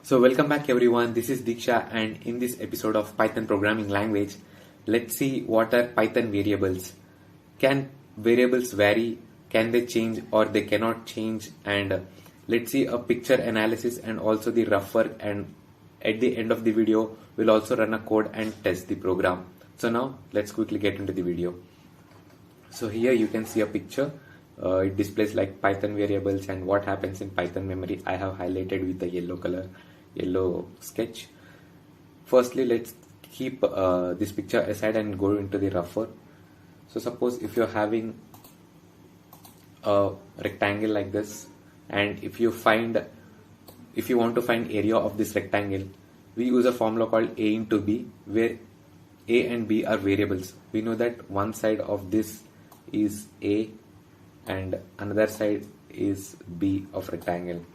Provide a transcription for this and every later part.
So welcome back everyone, this is Diksha, and in this episode of Python programming language, let's see what are Python variables. Can variables vary? Can they change or they cannot change? And let's see a picture analysis and also the rough work, and at the end of the video we'll also run a code and test the program. So now let's quickly get into the video. So here you can see a picture. It displays like Python variables and what happens in Python memory. I have highlighted with the yellow sketch. Firstly, let's keep this picture aside and go into the rough work. So suppose if you're having a rectangle like this, and if you want to find area of this rectangle, we use a formula called A into B, where A and B are variables. We know that one side of this is A and another side is B of rectangle.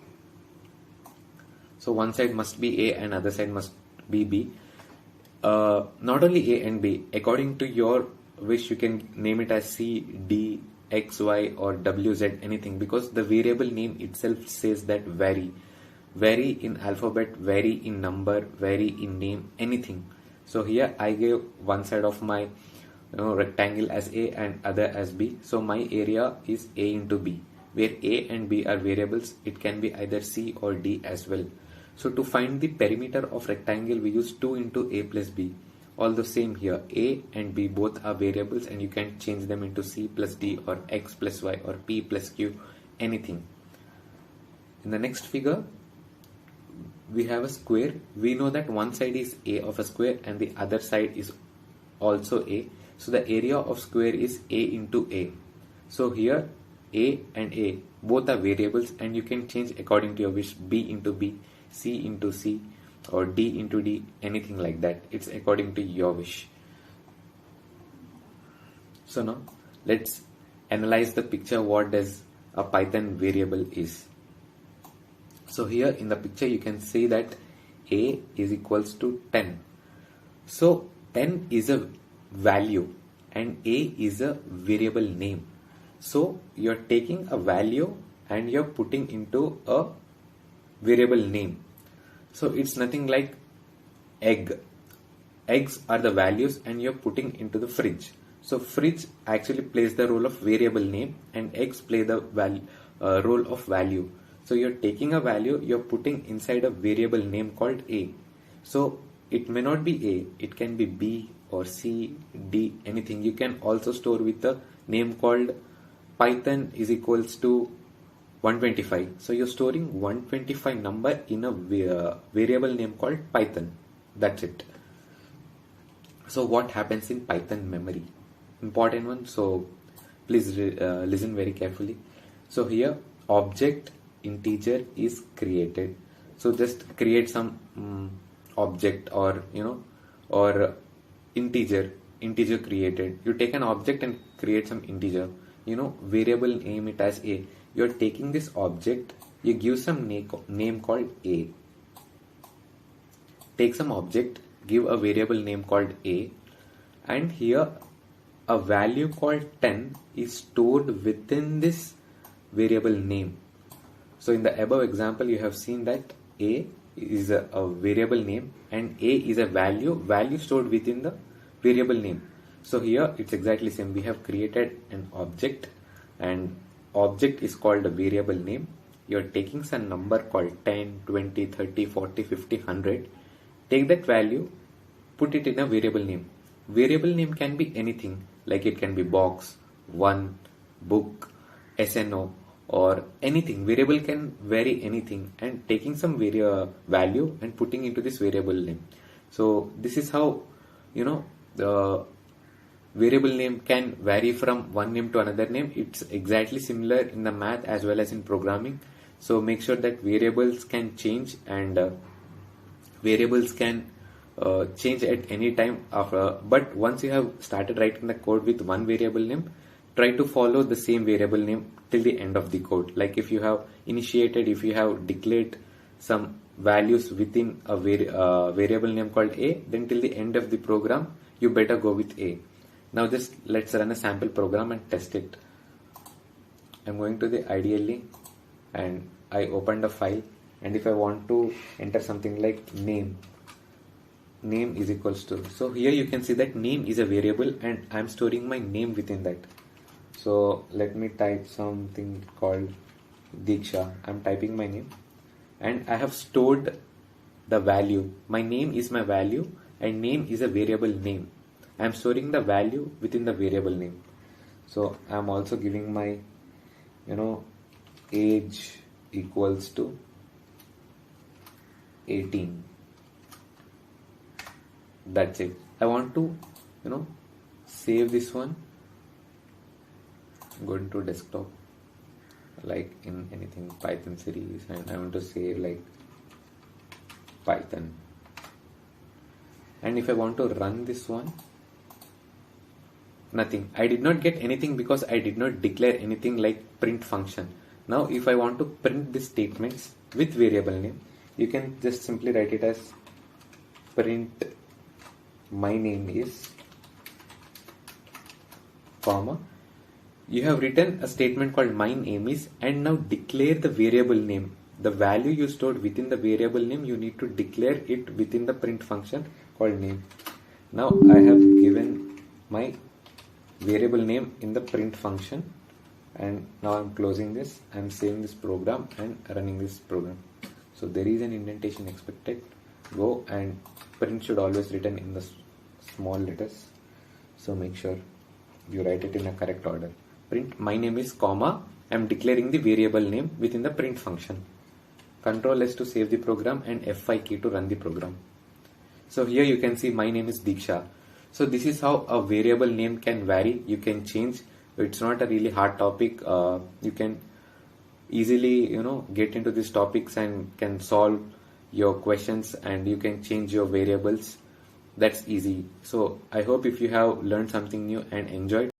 So one side must be A and other side must be B. Not only A and B, according to your wish you can name it as C, D, X, Y or W, Z, anything, because the variable name itself says that vary in alphabet, vary in number, vary in name, anything. So here I gave one side of my rectangle as A and other as B. So my area is A into B, where A and B are variables. It can be either C or D as well. So to find the perimeter of rectangle, we use 2 into A plus B. All the same here, A and B both are variables and you can change them into C plus D or X plus Y or P plus Q, anything. In the next figure, we have a square. We know that one side is A of a square and the other side is also A. So the area of square is A into A. So here A and A both are variables and you can change according to your wish, B into B, C into C or D into D, anything like that. It's according to your wish. So now let's analyze the picture. What does a Python variable is? So here in the picture you can see that A is equals to 10. So 10 is a value and A is a variable name. So you're taking a value and you're putting into a variable name. So it's nothing like egg. Eggs are the values and you're putting into the fridge. So fridge actually plays the role of variable name and eggs play the role of value. So you're taking a value, you're putting inside a variable name called A. So it may not be A, it can be B or C, D, anything. You can also store with a name called Python is equals to 125. So you're storing 125 number in a variable name called Python. That's it. So what happens in Python memory? Important one. So please listen very carefully. So here object integer is created. So just create some object or integer created. You take an object and create some integer. Variable name it as A. You're taking this object, you give some name called A. Take some object, give a variable name called A, and here a value called 10 is stored within this variable name. So in the above example you have seen that A is a variable name and A is a value stored within the variable name. So here it's exactly same. We have created an object and object is called a variable name. You're taking some number called 10, 20, 30, 40, 50, 100. Take that value, put it in a variable name. Variable name can be anything, like it can be box, one, book, SNO or anything. Variable can vary anything, and taking some value and putting into this variable name. So this is how the variable name can vary from one name to another name. It's exactly similar in the math as well as in programming. So make sure that variables can change, and variables can change at any time but once you have started writing the code with one variable name, try to follow the same variable name till the end of the code. Like if you have declared some values within a variable name called A, then till the end of the program you better go with A. Now just let's run a sample program and test it. I'm going to the IDLE and I opened a file And if I want to enter something like name is equals to, so here you can see that name is a variable and I'm storing my name within that. So let me type something called Diksha. I'm typing my name and I have stored the value. My name is my value and name is a variable name. I'm storing the value within the variable name. So I'm also giving my age equals to 18. That's it. I want to save this one. Go into desktop, like in anything Python series, and I want to save like Python. And if I want to run this one, nothing. I did not get anything because I did not declare anything like print function. Now if I want to print these statements with variable name, you can just simply write it as print my name is, comma, you have written a statement called my name is, and now declare the variable name. The value you stored within the variable name, you need to declare it within the print function called name. Now I have given my variable name in the print function, and now I'm closing this. I'm saving this program and running this program. So there is an indentation expected. Go, and print should always written in the small letters. So make sure you write it in a correct order. Print my name is, comma, I'm declaring the variable name within the print function. Control S to save the program and F5 key to run the program. So here you can see my name is Diksha. So this is how a variable name can vary. You can change. It's not a really hard topic. You can easily get into these topics and can solve your questions, and you can change your variables. That's easy. So I hope if you have learned something new and enjoyed,